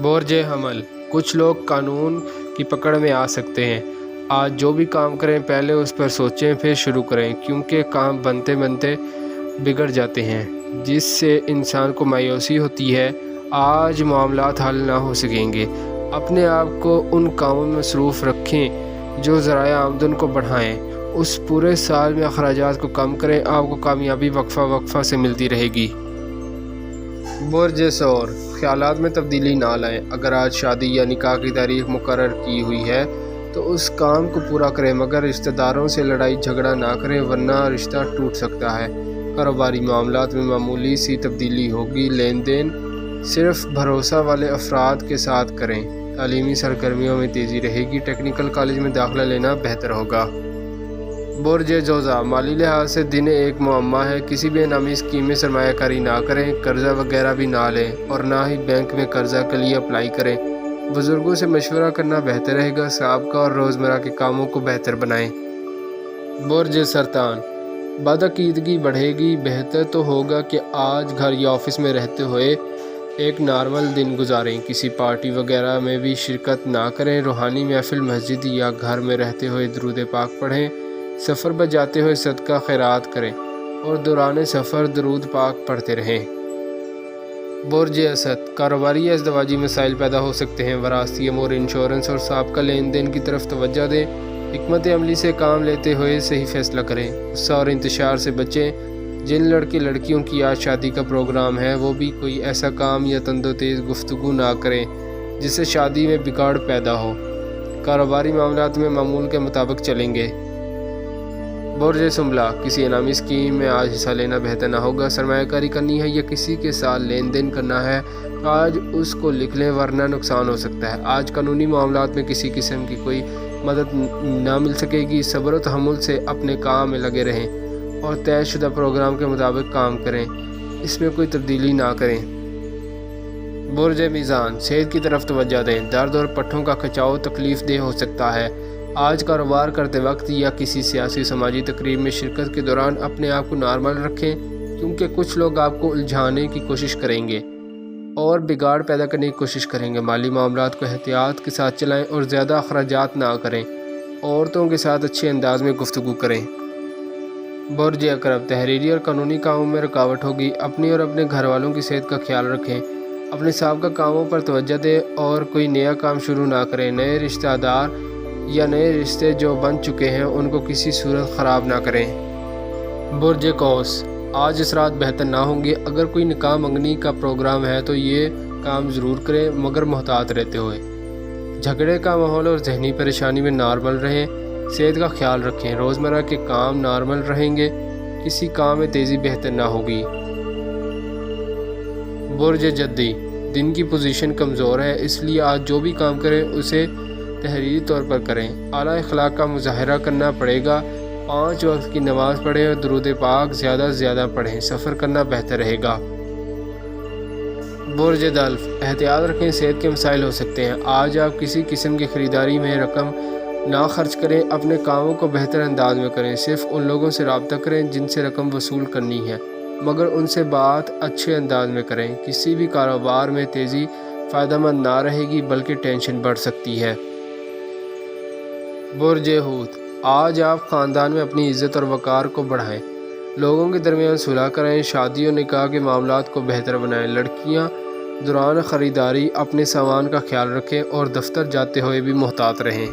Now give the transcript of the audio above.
برج حمل، کچھ لوگ قانون کی پکڑ میں آ سکتے ہیں۔ آج جو بھی کام کریں پہلے اس پر سوچیں پھر شروع کریں، کیونکہ کام بنتے بنتے بگڑ جاتے ہیں جس سے انسان کو مایوسی ہوتی ہے۔ آج معاملات حل نہ ہو سکیں گے۔ اپنے آپ کو ان کاموں میں مصروف رکھیں جو ذرائع آمدن کو بڑھائیں۔ اس پورے سال میں اخراجات کو کم کریں، آپ کو کامیابی وقفہ وقفہ سے ملتی رہے گی۔ برج ثور، خیالات میں تبدیلی نہ لائیں۔ اگر آج شادی یا نکاح کی تاریخ مقرر کی ہوئی ہے تو اس کام کو پورا کریں، مگر رشتہ داروں سے لڑائی جھگڑا نہ کریں ورنہ رشتہ ٹوٹ سکتا ہے۔ کاروباری معاملات میں معمولی سی تبدیلی ہوگی۔ لین دین صرف بھروسہ والے افراد کے ساتھ کریں۔ تعلیمی سرگرمیوں میں تیزی رہے گی۔ ٹیکنیکل کالج میں داخلہ لینا بہتر ہوگا۔ برج جوزا، مالی لحاظ سے دن ایک معمہ ہے۔ کسی بے نامی اسکیم میں سرمایہ کاری نہ کریں، قرضہ وغیرہ بھی نہ لیں اور نہ ہی بینک میں قرضہ کے لیے اپلائی کریں۔ بزرگوں سے مشورہ کرنا بہتر رہے گا۔ سابقہ اور روزمرہ کے کاموں کو بہتر بنائیں۔ برج سرطان، بدعقیدگی بڑھے گی۔ بہتر تو ہوگا کہ آج گھر یا آفس میں رہتے ہوئے ایک نارمل دن گزاریں۔ کسی پارٹی وغیرہ میں بھی شرکت نہ کریں۔ روحانی محفل، مسجد یا گھر میں رہتے ہوئے درود پاک پڑھیں۔ سفر پر جاتے ہوئے صدقہ خیرات کریں اور دوران سفر درود پاک پڑھتے رہیں۔ برج اسد، کاروباری یا ازدواجی مسائل پیدا ہو سکتے ہیں۔ وراثتی امور، انشورنس اور سابقہ لین دین کی طرف توجہ دیں۔ حکمت عملی سے کام لیتے ہوئے صحیح فیصلہ کریں۔ غصہ اور انتشار سے بچیں۔ جن لڑکے لڑکیوں کی آج شادی کا پروگرام ہے وہ بھی کوئی ایسا کام یا تند و تیز گفتگو نہ کریں جس سے شادی میں بگاڑ پیدا ہو۔ کاروباری معاملات میں معمول کے مطابق چلیں گے۔ برج سنبلہ، کسی انعامی اسکیم میں آج حصہ لینا بہتر نہ ہوگا۔ سرمایہ کاری کرنی ہے یا کسی کے ساتھ لین دین کرنا ہے تو آج اس کو لکھ لیں ورنہ نقصان ہو سکتا ہے۔ آج قانونی معاملات میں کسی قسم کی کوئی مدد نہ مل سکے گی۔ صبر و تحمل سے اپنے کام میں لگے رہیں اور طے شدہ پروگرام کے مطابق کام کریں، اس میں کوئی تبدیلی نہ کریں۔ برج میزان، صحت کی طرف توجہ دیں۔ درد اور پٹھوں کا کھچاؤ تکلیف دہ ہو سکتا ہے۔ آج کاروبار کرتے وقت یا کسی سیاسی سماجی تقریب میں شرکت کے دوران اپنے آپ کو نارمل رکھیں، کیونکہ کچھ لوگ آپ کو الجھانے کی کوشش کریں گے اور بگاڑ پیدا کرنے کی کوشش کریں گے۔ مالی معاملات کو احتیاط کے ساتھ چلائیں اور زیادہ اخراجات نہ کریں۔ عورتوں کے ساتھ اچھے انداز میں گفتگو کریں۔ برج عقرب، تحریری اور قانونی کاموں میں رکاوٹ ہوگی۔ اپنی اور اپنے گھر والوں کی صحت کا خیال رکھیں۔ اپنے سابقہ کاموں پر توجہ دیں اور کوئی نیا کام شروع نہ کریں۔ نئے رشتہ دار یا نئے رشتے جو بن چکے ہیں ان کو کسی صورت خراب نہ کریں۔ برج قوس، آج اثرات بہتر نہ ہوں گے۔ اگر کوئی نکاح منگنی کا پروگرام ہے تو یہ کام ضرور کریں مگر محتاط رہتے ہوئے۔ جھگڑے کا ماحول اور ذہنی پریشانی میں نارمل رہیں۔ صحت کا خیال رکھیں۔ روزمرہ کے کام نارمل رہیں گے۔ کسی کام میں تیزی بہتر نہ ہوگی۔ برج جدی، دن کی پوزیشن کمزور ہے، اس لیے آج جو بھی کام کریں اسے تحریری طور پر کریں۔ اعلیٰ اخلاق کا مظاہرہ کرنا پڑے گا۔ 5 وقت کی نماز پڑھیں اور درود پاک زیادہ سے زیادہ پڑھیں۔ سفر کرنا بہتر رہے گا۔ برج دلف، احتیاط رکھیں، صحت کے مسائل ہو سکتے ہیں۔ آج آپ کسی قسم کی خریداری میں رقم نہ خرچ کریں۔ اپنے کاموں کو بہتر انداز میں کریں۔ صرف ان لوگوں سے رابطہ کریں جن سے رقم وصول کرنی ہے، مگر ان سے بات اچھے انداز میں کریں۔ کسی بھی کاروبار میں تیزی فائدہ مند نہ رہے گی بلکہ ٹینشن بڑھ سکتی ہے۔ برج حوت، آج آپ خاندان میں اپنی عزت اور وقار کو بڑھائیں۔ لوگوں کے درمیان صلح کریں۔ شادی اور نکاح کے معاملات کو بہتر بنائیں۔ لڑکیاں دوران خریداری اپنے سامان کا خیال رکھیں اور دفتر جاتے ہوئے بھی محتاط رہیں۔